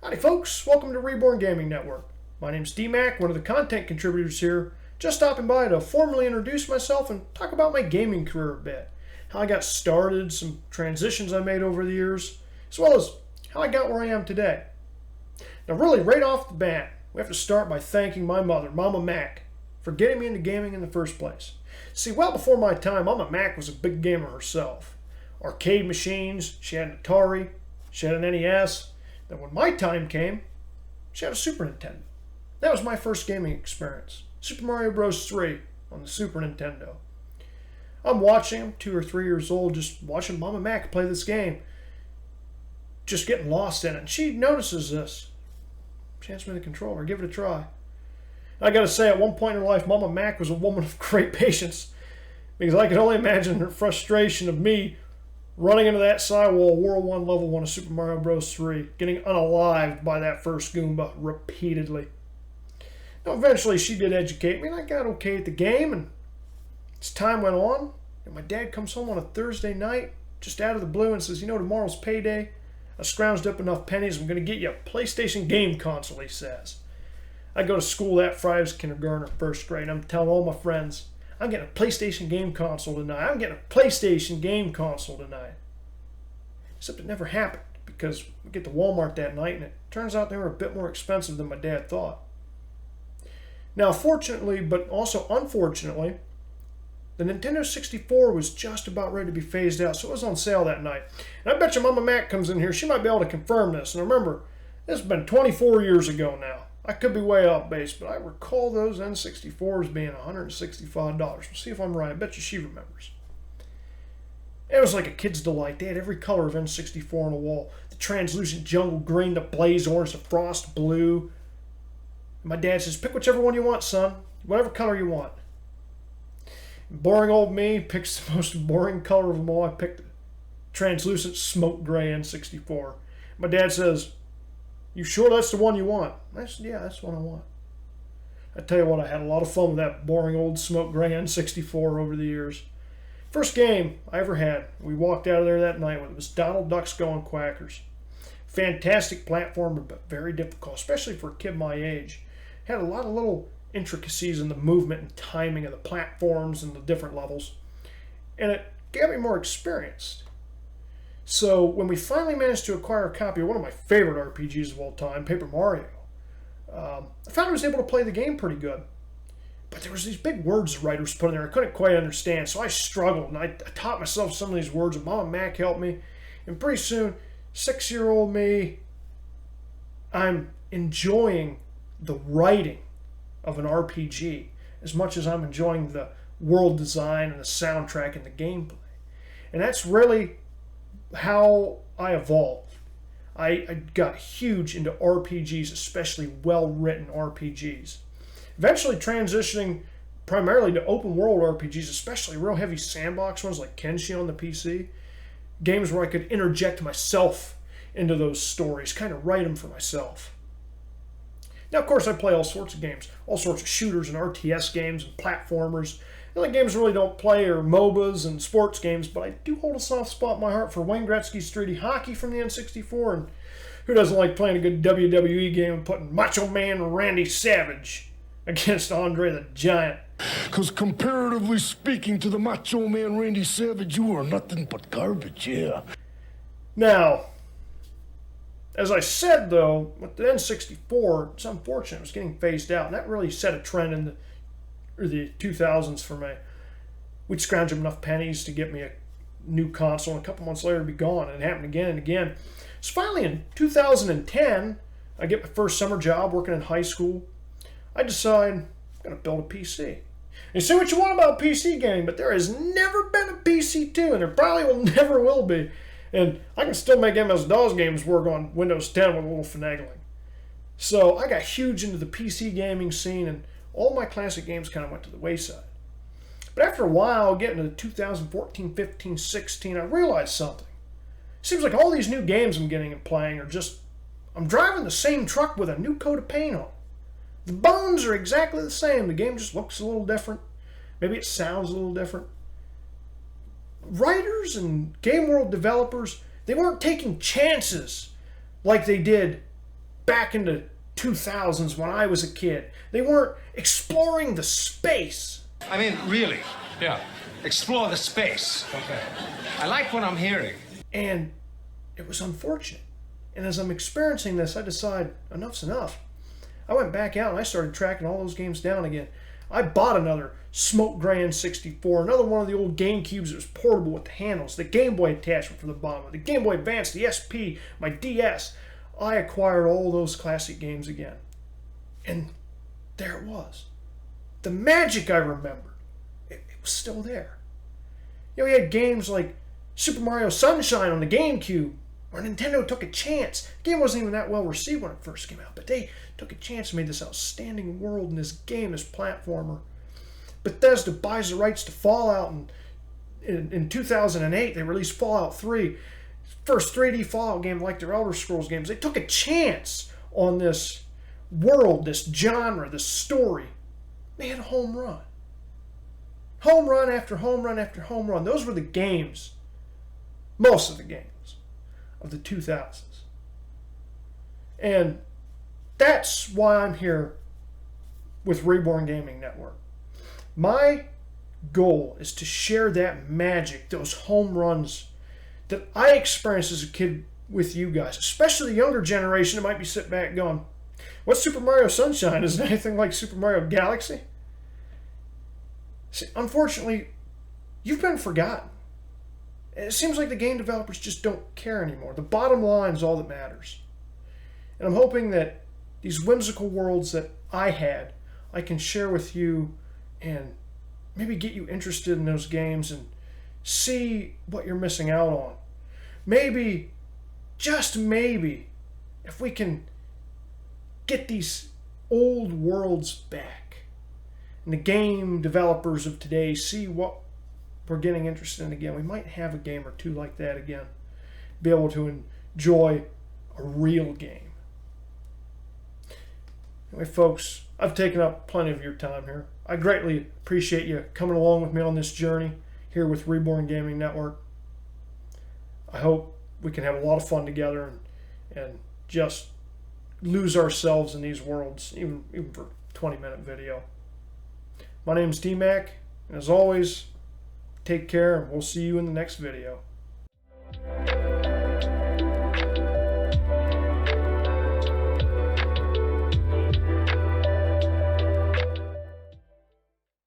Howdy folks, welcome to Reborn Gaming Network. My name's DMaC, one of the content contributors here, just stopping by to formally introduce myself and talk about my gaming career a bit. How I got started, some transitions I made over the years, as well as how I got where I am today. Now really, right off the bat, we have to start by thanking my mother, Mama Mac, for getting me into gaming in the first place. See, well before my time, Mama Mac was a big gamer herself. Arcade machines, she had an Atari, she had an NES. Then when my time came, she had a Super Nintendo. That was my first gaming experience. Super Mario Bros. 3 on the Super Nintendo. I'm watching, I'm 2 or 3 years old, just watching Mama Mac play this game. Just getting lost in it. And she notices this. She hands me the controller, give it a try. I gotta say, at one point in her life, Mama Mac was a woman of great patience. Because I could only imagine her frustration of me running into that sidewall, World 1, Level 1 of Super Mario Bros. 3, getting unalived by that first Goomba repeatedly. Now, eventually, she did educate me, and I got okay at the game, and as time went on, and my dad comes home on a Thursday night, just out of the blue, and says, you know, tomorrow's payday. I scrounged up enough pennies, I'm going to get you a PlayStation game console, he says. I go to school that Friday, I was kindergarten or first grade, I'm telling all my friends, I'm getting a PlayStation game console tonight. I'm getting a PlayStation game console tonight. Except it never happened because we get to Walmart that night and it turns out they were a bit more expensive than my dad thought. Now, fortunately, but also unfortunately, the Nintendo 64 was just about ready to be phased out, so it was on sale that night. And I bet you Mama Mac comes in here, she might be able to confirm this. And remember, this has been 24 years ago now. I could be way off base, but I recall those N64s being $165. We'll see if I'm right. I bet you she remembers. It was like a kid's delight. They had every color of N64 on the wall. The translucent jungle green, the blaze orange, the frost blue. And my dad says, pick whichever one you want, son. Whatever color you want. Boring old me picks the most boring color of them all. I picked the translucent smoke gray N64. My dad says, you sure that's the one you want? I said, yeah, that's the one I want. I tell you what, I had a lot of fun with that boring old smoke gray N64 over the years. First game I ever had, we walked out of there that night with, it was Donald Duck's Going Quackers. Fantastic platformer, but very difficult, especially for a kid my age. Had a lot of little intricacies in the movement and timing of the platforms and the different levels. And it got me more experienced. So when we finally managed to acquire a copy of one of my favorite RPGs of all time, Paper Mario, I found I was able to play the game pretty good. But there was these big words the writers put in there I couldn't quite understand, so I struggled, and I taught myself some of these words, and Mama Mac helped me. And pretty soon, 6-year-old me, I'm enjoying the writing of an RPG as much as I'm enjoying the world design and the soundtrack and the gameplay. And that's really how I evolved. I got huge into RPGs, especially well-written RPGs. Eventually transitioning primarily to open-world RPGs, especially real heavy sandbox ones like Kenshi on the PC. Games where I could interject myself into those stories, kind of write them for myself. Now, of course, I play all sorts of games, all sorts of shooters and RTS games and platformers. The only games I really don't play are MOBAs and sports games, but I do hold a soft spot in my heart for Wayne Gretzky's 3D hockey from the N64, and who doesn't like playing a good WWE game and putting Macho Man Randy Savage against Andre the Giant? Because comparatively speaking to the Macho Man Randy Savage, you are nothing but garbage, yeah. Now, as I said, though, with the N64, it's unfortunate it was getting phased out, and that really set a trend in the 2000s for me. We'd scrounge up enough pennies to get me a new console, and a couple months later it'd be gone, and it happened again and again. So finally in 2010, I get my first summer job working in high school. I decide I'm going to build a PC. And you say what you want about PC gaming, but there has never been a PC2, and there probably will never will be. And I can still make MS-DOS games work on Windows 10 with a little finagling. So I got huge into the PC gaming scene, and all my classic games kind of went to the wayside. But after a while, getting to 2014, 15, 16, I realized something. It seems like all these new games I'm getting and playing are just, I'm driving the same truck with a new coat of paint on. The bones are exactly the same. The game just looks a little different. Maybe it sounds a little different. Writers and game world developers, they weren't taking chances like they did back in the 2000s when I was a kid. They weren't exploring the space. I mean, really? Yeah. Explore the space. Okay. I like what I'm hearing. And it was unfortunate. And as I'm experiencing this, I decide enough's enough. I went back out and I started tracking all those games down again. I bought another Smoke Grand 64, another one of the old GameCubes that was portable with the handles, the Game Boy attachment for the bottom, the Game Boy Advance, the SP, my DS. I acquired all those classic games again. And there it was. The magic I remembered. It was still there. You know, we had games like Super Mario Sunshine on the GameCube, where Nintendo took a chance. The game wasn't even that well received when it first came out, but they took a chance and made this outstanding world in this game, this platformer. Bethesda buys the rights to Fallout, and in 2008 they released Fallout 3, first 3D Fallout game like their Elder Scrolls games. They took a chance on this world, this genre, this story. They had a home run. Home run after home run after home run. Those were the games, most of the games of the 2000s. And that's why I'm here with Reborn Gaming Network. My goal is to share that magic, those home runs that I experienced as a kid with you guys, especially the younger generation that might be sitting back going, what's Super Mario Sunshine? Is it anything like Super Mario Galaxy? See, unfortunately, you've been forgotten. It seems like the game developers just don't care anymore. The bottom line is all that matters. And I'm hoping that these whimsical worlds that I had, I can share with you and maybe get you interested in those games and see what you're missing out on. Maybe, just maybe, if we can get these old worlds back and the game developers of today see what we're getting interested in again, we might have a game or two like that again. Be able to enjoy a real game. Anyway, folks, I've taken up plenty of your time here. I greatly appreciate you coming along with me on this journey here with Reborn Gaming Network. I hope we can have a lot of fun together and just lose ourselves in these worlds, even for a 20-minute video. My name is DMaC, and as always, take care, and we'll see you in the next video.